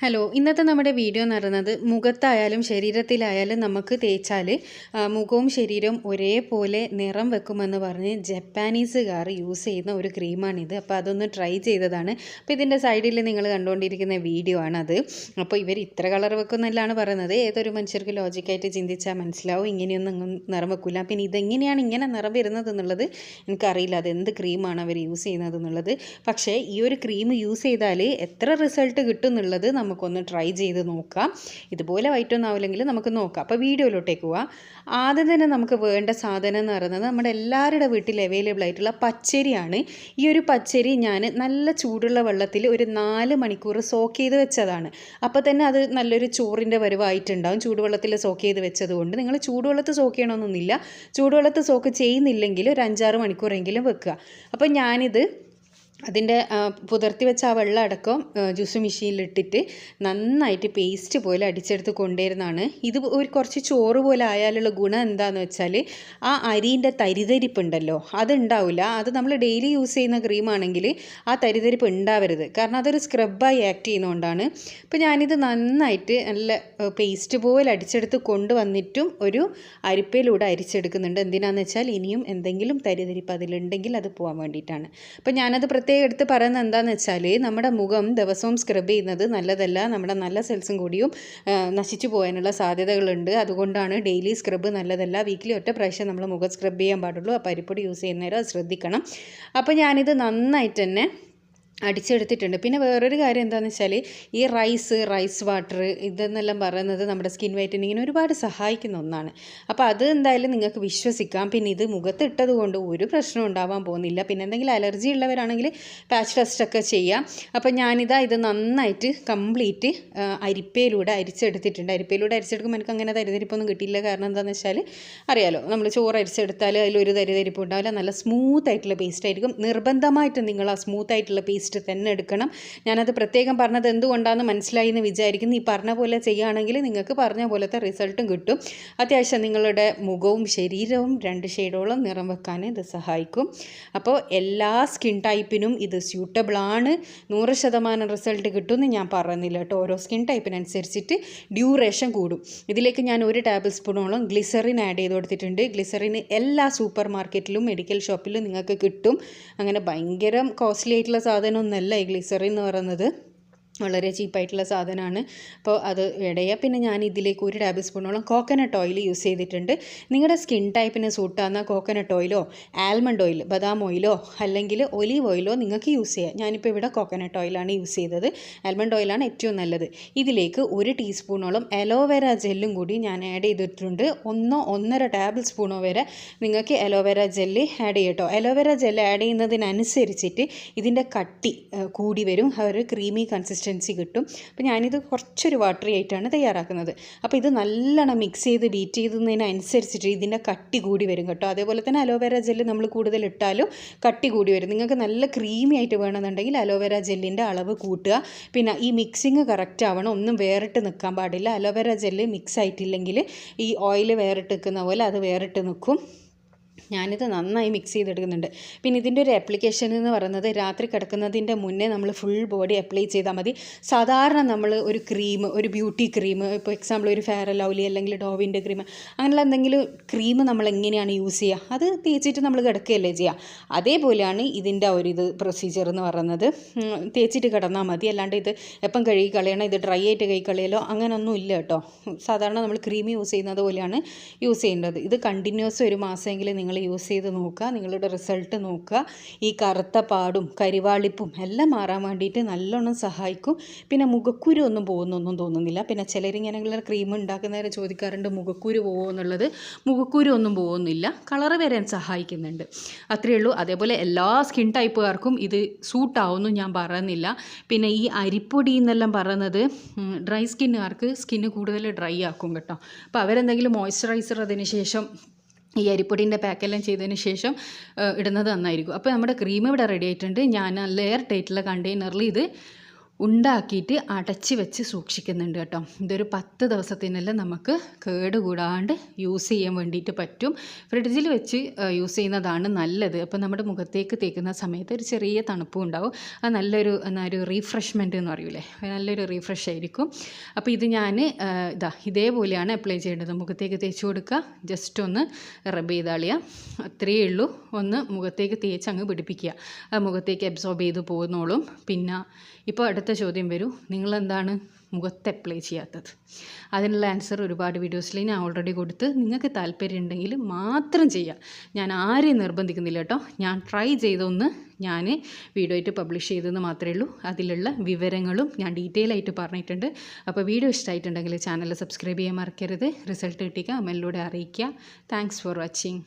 Hello, ഇന്നത്തെ നമ്മുടെ video എന്ന് പറയുന്നത് മുഖത്തായാലും ശരീരത്തിലായാലും നമുക്ക് തേച്ചാൽ മുഖവും ശരീരവും ഒരേപോലെ നിറം വെക്കുമെന്ന് പറഞ്ഞ് ജപ്പാനീസുകാർ യൂസ് ചെയ്യുന്ന ഒരു ക്രീമാണിത്. അപ്പോൾ അതൊന്ന് ട്രൈ ചെയ്തതാണ്. അപ്പോൾ ഇതിൻ്റെ സൈഡിൽ നിങ്ങൾ കണ്ടുകൊണ്ടിരിക്കുന്ന വീഡിയോ ആണത്. അപ്പോൾ ഇവർ ഇത്ര കളർ വെക്കുമെന്നല്ലാണ് പറയുന്നത്. ഏതൊരു മനുഷ്യർക്ക് ലോജിക്കായിട്ട് ചിന്തിച്ചാൽ മനസ്സിലാവും ഇങ്ങനെയൊന്നും നിറം വെക്കില്ല. പിന്നെ ഇതെങ്ങനെയാണ് ഇങ്ങനെ നിറം വരുന്നത് എന്നുള്ളത് എനിക്കറിയില്ല, അത് എന്ത് ക്രീമാണ് അവർ യൂസ് ചെയ്യുന്നത് എന്നുള്ളത്. പക്ഷേ ഈ ഒരു ക്രീം യൂസ് ചെയ്താൽ എത്ര റിസൾട്ട് കിട്ടും എന്നുള്ളത് നമുക്കൊന്ന് ട്രൈ ചെയ്ത് നോക്കാം. ഇതുപോലെ വൈറ്റൊന്നും ആവില്ലെങ്കിൽ നമുക്ക് നോക്കാം. അപ്പോൾ വീഡിയോയിലോട്ടേക്ക് പോവാം. ആദ്യം തന്നെ നമുക്ക് വേണ്ട സാധനം എന്ന് പറയുന്നത് നമ്മുടെ എല്ലാവരുടെ വീട്ടിൽ അവൈലബിൾ ആയിട്ടുള്ള പച്ചരിയാണ്. ഈ ഒരു പച്ചരി ഞാൻ നല്ല ചൂടുള്ള വെള്ളത്തിൽ ഒരു 4 മണിക്കൂർ സോക്ക് ചെയ്ത് വെച്ചതാണ്. അപ്പോൾ തന്നെ അത് നല്ലൊരു ചോറിൻ്റെ വരുവായിട്ടുണ്ടാവും. ചൂടുവെള്ളത്തിൽ സോക്ക് ചെയ്ത് വെച്ചത് കൊണ്ട് നിങ്ങൾ ചൂടുവെള്ളത്തിൽ സോക്ക് ചെയ്യണമെന്നൊന്നുമില്ല. ചൂടുവെള്ളത്തിൽ സോക്ക് ചെയ്യുന്നില്ലെങ്കിൽ ഒരു 5-6 മണിക്കൂറെങ്കിലും വെക്കുക. അപ്പോൾ ഞാനിത് അതിൻ്റെ പുതിർത്തി വെച്ച ആ വെള്ളം അടക്കം ജ്യൂസ് മെഷീനിലിട്ടിട്ട് നന്നായിട്ട് പേസ്റ്റ് പോലെ അടിച്ചെടുത്ത് കൊണ്ടുവരുന്നതാണ്. ഇത് ഒരു കുറച്ച് ചോറ് പോലെ ആയാലുള്ള ഗുണം എന്താണെന്ന് വെച്ചാൽ ആ അരീൻ്റെ തരിതരിപ്പുണ്ടല്ലോ അതുണ്ടാവില്ല. അത് നമ്മൾ ഡെയിലി യൂസ് ചെയ്യുന്ന ക്രീമാണെങ്കിൽ ആ തരിതരിപ്പ് ഉണ്ടാവരുത്, കാരണം അതൊരു സ്ക്രബായി ആക്ട് ചെയ്യുന്നതുകൊണ്ടാണ്. അപ്പോൾ ഞാനിത് നന്നായിട്ട് നല്ല പേസ്റ്റ് പോലെ അടിച്ചെടുത്ത് കൊണ്ടുവന്നിട്ടും ഒരു അരിപ്പയിലൂടെ അരിച്ചെടുക്കുന്നുണ്ട്. എന്തിനാണെന്ന് വെച്ചാൽ ഇനിയും എന്തെങ്കിലും തരിതരിപ്പ് അതിലുണ്ടെങ്കിൽ അത് പോകാൻ വേണ്ടിയിട്ടാണ്. അപ്പോൾ ഞാനത് പ്രത്യേകം എടുത്ത് പറയുന്നത് എന്താണെന്ന് വെച്ചാൽ നമ്മുടെ മുഖം ദിവസവും സ്ക്രബ് ചെയ്യുന്നത് നല്ലതല്ല. നമ്മുടെ നല്ല സെൽസും കൂടിയും നശിച്ചു പോകാനുള്ള സാധ്യതകളുണ്ട്. അതുകൊണ്ടാണ് ഡെയിലി സ്ക്രബ് നല്ലതല്ല. വീക്കിലി ഒറ്റ പ്രാവശ്യം നമ്മൾ മുഖം സ്ക്രബ് ചെയ്യാൻ പാടുള്ളൂ. അപ്പോൾ അരിപ്പൊടി യൂസ് ചെയ്യുന്നേരം അത് ശ്രദ്ധിക്കണം. അപ്പോൾ ഞാനിത് നന്നായിട്ട് തന്നെ അടിച്ചെടുത്തിട്ടുണ്ട്. പിന്നെ വേറൊരു കാര്യം എന്താണെന്ന് വെച്ചാൽ ഈ റൈസ് വാട്ടർ ഇതെന്നെല്ലാം പറയുന്നത് നമ്മുടെ സ്കിൻ വൈറ്റനിങ്ങിന് ഒരുപാട് സഹായിക്കുന്ന ഒന്നാണ്. അപ്പോൾ അത് എന്തായാലും നിങ്ങൾക്ക് വിശ്വസിക്കാം. പിന്നെ ഇത് മുഖത്തിട്ടത് കൊണ്ട് ഒരു പ്രശ്നം ഉണ്ടാവാൻ പോകുന്നില്ല. പിന്നെ എന്തെങ്കിലും അലർജി ഉള്ളവരാണെങ്കിൽ പാച്ച് ടെസ്റ്റൊക്കെ ചെയ്യാം. അപ്പോൾ ഇത് നന്നായിട്ട് കംപ്ലീറ്റ് അരിപ്പയിലൂടെ അരിച്ചെടുത്തിട്ടുണ്ട്. അരിപ്പയിലൂടെ അരിച്ചെടുക്കുമ്പോൾ എനിക്ക് അങ്ങനെ തരിതരിപ്പൊന്നും കിട്ടിയില്ല. കാരണം എന്താണെന്ന് വെച്ചാൽ അറിയാലോ, നമ്മൾ ചോറ് അരിച്ചെടുത്താൽ അതിലൊരു തരിതരിപ്പ് ഉണ്ടാവില്ല. നല്ല സ്മൂത്ത് ആയിട്ടുള്ള പേസ്റ്റ് ആയിരിക്കും. നിർബന്ധമായിട്ടും നിങ്ങൾ ആ സ്മൂത്ത് ആയിട്ടുള്ള പേസ്റ്റ് തന്നെ എടുക്കണം. ഞാനത് പ്രത്യേകം പറഞ്ഞത് എന്തുകൊണ്ടാണെന്ന് മനസ്സിലായി എന്ന് വിചാരിക്കുന്നു. ഈ പറഞ്ഞ പോലെ ചെയ്യുകയാണെങ്കിൽ നിങ്ങൾക്ക് പറഞ്ഞ പോലത്തെ റിസൾട്ടും കിട്ടും. അത്യാവശ്യം നിങ്ങളുടെ മുഖവും ശരീരവും 2 ഷെയ്ഡോളം നിറം വെക്കാൻ ഇത് സഹായിക്കും. അപ്പോൾ എല്ലാ സ്കിൻ ടൈപ്പിനും ഇത് സ്യൂട്ടബിളാണ്. 100% റിസൾട്ട് കിട്ടുമെന്ന് ഞാൻ പറയുന്നില്ല കേട്ടോ. ഓരോ സ്കിൻ ടൈപ്പിനനുസരിച്ചിട്ട് ഡ്യൂറേഷൻ കൂടും. ഇതിലേക്ക് ഞാൻ 1 ടേബിൾ സ്പൂണോളം ഗ്ലിസറിൻ ആഡ് ചെയ്ത് കൊടുത്തിട്ടുണ്ട്. ഗ്ലിസറിന് എല്ലാ സൂപ്പർ മാർക്കറ്റിലും മെഡിക്കൽ ഷോപ്പിലും നിങ്ങൾക്ക് കിട്ടും. അങ്ങനെ ഭയങ്കര കോസ്റ്റ്ലി ആയിട്ടുള്ള സാധനം ഒന്നല്ല ഈ ഗ്ലിസറിൻ എന്ന് പറയുന്നത്. വളരെ ചീപ്പായിട്ടുള്ള സാധനമാണ്. അപ്പോൾ അത് ഇടയുക. പിന്നെ ഞാൻ ഇതിലേക്ക് 1 ടേബിൾ സ്പൂണോളം കോക്കനട്ട് ഓയിൽ യൂസ് ചെയ്തിട്ടുണ്ട്. നിങ്ങളുടെ സ്കിൻ ടൈപ്പിന് സൂട്ടാകുന്ന കോക്കനട്ട് ഓയിലോ ആൽമണ്ട് ഓയിൽ, ബദാം ഓയിലോ അല്ലെങ്കിൽ ഒലീവ് ഓയിലോ നിങ്ങൾക്ക് യൂസ് ചെയ്യാം. ഞാനിപ്പോൾ ഇവിടെ കോക്കനട്ട് ഓയിലാണ് യൂസ് ചെയ്തത്. ആൽമണ്ട് ഓയിലാണ് ഏറ്റവും നല്ലത്. ഇതിലേക്ക് 1 ടീസ്പൂണോളം അലോവേര ജെല്ലും കൂടി ഞാൻ ആഡ് ചെയ്തിട്ടുണ്ട്. 1-1.5 ടേബിൾ സ്പൂണോ വരെ നിങ്ങൾക്ക് അലോവേര ജെല്ല് ആഡ് ചെയ്യും കേട്ടോ. അലോവേര ജെല്ല് ആഡ് ചെയ്യുന്നതിനനുസരിച്ചിട്ട് ഇതിൻ്റെ കട്ടി കൂടി വരും. ഒരു ക്രീമി കൺസിസ്റ്റൻസി കിട്ടും. അപ്പോൾ ഞാനിത് കുറച്ചൊരു വാട്ടറി ആയിട്ടാണ് തയ്യാറാക്കുന്നത്. അപ്പോൾ ഇത് നല്ലോണം മിക്സ് ചെയ്ത് ബീറ്റ് ചെയ്യുന്നതിനനുസരിച്ചിട്ട് ഇതിൻ്റെ കട്ടി കൂടി വരും കേട്ടോ. അതേപോലെ തന്നെ അലോവേര ജെല്ല് നമ്മൾ കൂടുതൽ ഇട്ടാലും കട്ടി കൂടി വരും. നിങ്ങൾക്ക് നല്ല ക്രീമി ആയിട്ട് വേണമെന്നുണ്ടെങ്കിൽ അലോവേര ജെല്ലിൻ്റെ അളവ് കൂട്ടുക. പിന്നെ ഈ മിക്സിങ് കറക്റ്റ് ആവണം. ഒന്നും വേറിട്ട് നിൽക്കാൻ പാടില്ല. അലോവേര ജെല്ല് മിക്സ് ആയിട്ടില്ലെങ്കിൽ ഈ ഓയിൽ വേറിട്ട് നിൽക്കുന്ന പോലെ അത് വേറിട്ട് നിൽക്കും. ഞാനിത് നന്നായി മിക്സ് ചെയ്തെടുക്കുന്നുണ്ട്. പിന്നെ ഇതിൻ്റെ ഒരു ആപ്ലിക്കേഷൻ എന്ന് പറയുന്നത് രാത്രി കിടക്കുന്നതിൻ്റെ മുന്നേ നമ്മൾ ഫുൾ ബോഡി അപ്ലൈ ചെയ്താൽ മതി. സാധാരണ നമ്മൾ ഒരു ക്രീം, ഒരു ബ്യൂട്ടി ക്രീം, ഇപ്പോൾ എക്സാമ്പിൾ ഒരു ഫെയർ ആൻഡ് ലവ്ലി അല്ലെങ്കിൽ ഡോവിൻ്റെ ക്രീം, അങ്ങനെയുള്ള എന്തെങ്കിലും ക്രീം നമ്മൾ എങ്ങനെയാണ് യൂസ് ചെയ്യുക, അത് തേച്ചിട്ട് നമ്മൾ കിടക്കുകയല്ലേ ചെയ്യുക. അതേപോലെയാണ് ഇതിൻ്റെ ഇത് പ്രൊസീജിയർ എന്ന് പറയുന്നത്. തേച്ചിട്ട് കിടന്നാൽ മതി. അല്ലാണ്ട് ഇത് എപ്പം കഴുകി കളയണം, ഇത് ഡ്രൈ ആയിട്ട് കഴുകി കളയലോ അങ്ങനെയൊന്നും ഇല്ല കേട്ടോ. സാധാരണ നമ്മൾ ക്രീം യൂസ് ചെയ്യുന്നത് പോലെയാണ് യൂസ് ചെയ്യേണ്ടത്. ഇത് കണ്ടിന്യൂസ് 1 മാസമെങ്കിലും നിങ്ങൾ യൂസ് ചെയ്ത് നോക്കുക. നിങ്ങളുടെ റിസൾട്ട് നോക്കുക. ഈ കറുത്ത പാടും കരിവാളിപ്പും എല്ലാം മാറാൻ വേണ്ടിയിട്ട് നല്ലോണം സഹായിക്കും. പിന്നെ മുഖക്കുരു ഒന്നും പോകുന്നൊന്നും തോന്നുന്നില്ല. പിന്നെ ചിലരിങ്ങനെയുള്ള ക്രീം ഉണ്ടാക്കുന്നവരെ ചോദിക്കാറുണ്ട് മുഖക്കുരു പോകുമോ എന്നുള്ളത്. മുഖക്കുരു ഒന്നും പോകുന്നില്ല. കളറ് വരാൻ സഹായിക്കുന്നുണ്ട്. അത്രയേ ഉള്ളൂ. അതേപോലെ എല്ലാ സ്കിൻ ടൈപ്പുകാർക്കും ഇത് സൂട്ടാവുമെന്നും ഞാൻ പറയുന്നില്ല. പിന്നെ ഈ അരിപ്പൊടി എന്നെല്ലാം പറയുന്നത് ഡ്രൈ സ്കിന്നുകാർക്ക് സ്കിന്ന് കൂടുതൽ ഡ്രൈ ആക്കും കേട്ടോ. അപ്പോൾ അവരെന്തെങ്കിലും മോയ്സ്ചറൈസർ അതിന് ശേഷം ഈ അരിപ്പൊടിൻ്റെ പാക്കെല്ലാം ചെയ്തതിന് ശേഷം ഇടുന്നത് നന്നായിരിക്കും. അപ്പോൾ നമ്മുടെ ക്രീം ഇവിടെ റെഡി ആയിട്ടുണ്ട്. ഞാൻ ലെയർ ടൈറ്റുള്ള കണ്ടെയ്നറിൽ ഇത് ഉണ്ടാക്കിയിട്ട് അടച്ച് വെച്ച് സൂക്ഷിക്കുന്നുണ്ട് കേട്ടോ. ഇതൊരു 10 ദിവസത്തിനെല്ലാം നമുക്ക് കേടുകൂടാണ്ട് യൂസ് ചെയ്യാൻ വേണ്ടിയിട്ട് പറ്റും. ഫ്രിഡ്ജിൽ വെച്ച് യൂസ് ചെയ്യുന്നതാണ് നല്ലത്. അപ്പോൾ നമ്മുടെ മുഖത്തേക്ക് തേക്കുന്ന സമയത്ത് ഒരു ചെറിയ തണുപ്പും ഉണ്ടാവും. അത് നല്ലൊരു റീഫ്രഷ്മെൻറ്റ് എന്ന് പറയൂലേ, നല്ലൊരു റീഫ്രഷ് ആയിരിക്കും. അപ്പോൾ ഇത് ഞാൻ ഇതേപോലെയാണ് അപ്ലൈ ചെയ്യേണ്ടത്. മുഖത്തേക്ക് തേച്ച് കൊടുക്കുക, ജസ്റ്റ് ഒന്ന് റബ് ചെയ്താളിയ, അത്രയേ ഉള്ളൂ. ഒന്ന് മുഖത്തേക്ക് തേച്ച് അങ്ങ് പിടിപ്പിക്കുക, അത് മുഖത്തേക്ക് അബ്സോർബ് ചെയ്ത് പോകുന്നോളും. പിന്നെ ഇപ്പോൾ അടുത്ത ചോദ്യം വരും, നിങ്ങളെന്താണ് മുഖത്ത് അപ്ലൈ ചെയ്യാത്തത്? അതിനുള്ള ആൻസർ ഒരുപാട് വീഡിയോസിൽ ഞാൻ ഓൾറെഡി കൊടുത്ത്, നിങ്ങൾക്ക് താല്പര്യം ഉണ്ടെങ്കിൽ മാത്രം ചെയ്യുക. ഞാൻ ആരെയും നിർബന്ധിക്കുന്നില്ല കേട്ടോ. ഞാൻ ട്രൈ ചെയ്തൊന്ന് ഞാൻ വീഡിയോ ആയിട്ട് പബ്ലിഷ് ചെയ്തെന്ന് മാത്രമേ ഉള്ളൂ. അതിലുള്ള വിവരങ്ങളും ഞാൻ ഡീറ്റെയിൽ ആയിട്ട് പറഞ്ഞിട്ടുണ്ട്. അപ്പോൾ വീഡിയോ ഇഷ്ടമായിട്ടുണ്ടെങ്കിൽ ചാനൽ സബ്സ്ക്രൈബ് ചെയ്യാൻ മറക്കരുത്. റിസൾട്ട് കിട്ടിക്കുക കമൻറ്റിലൂടെ അറിയിക്കുക. Thanks for watching.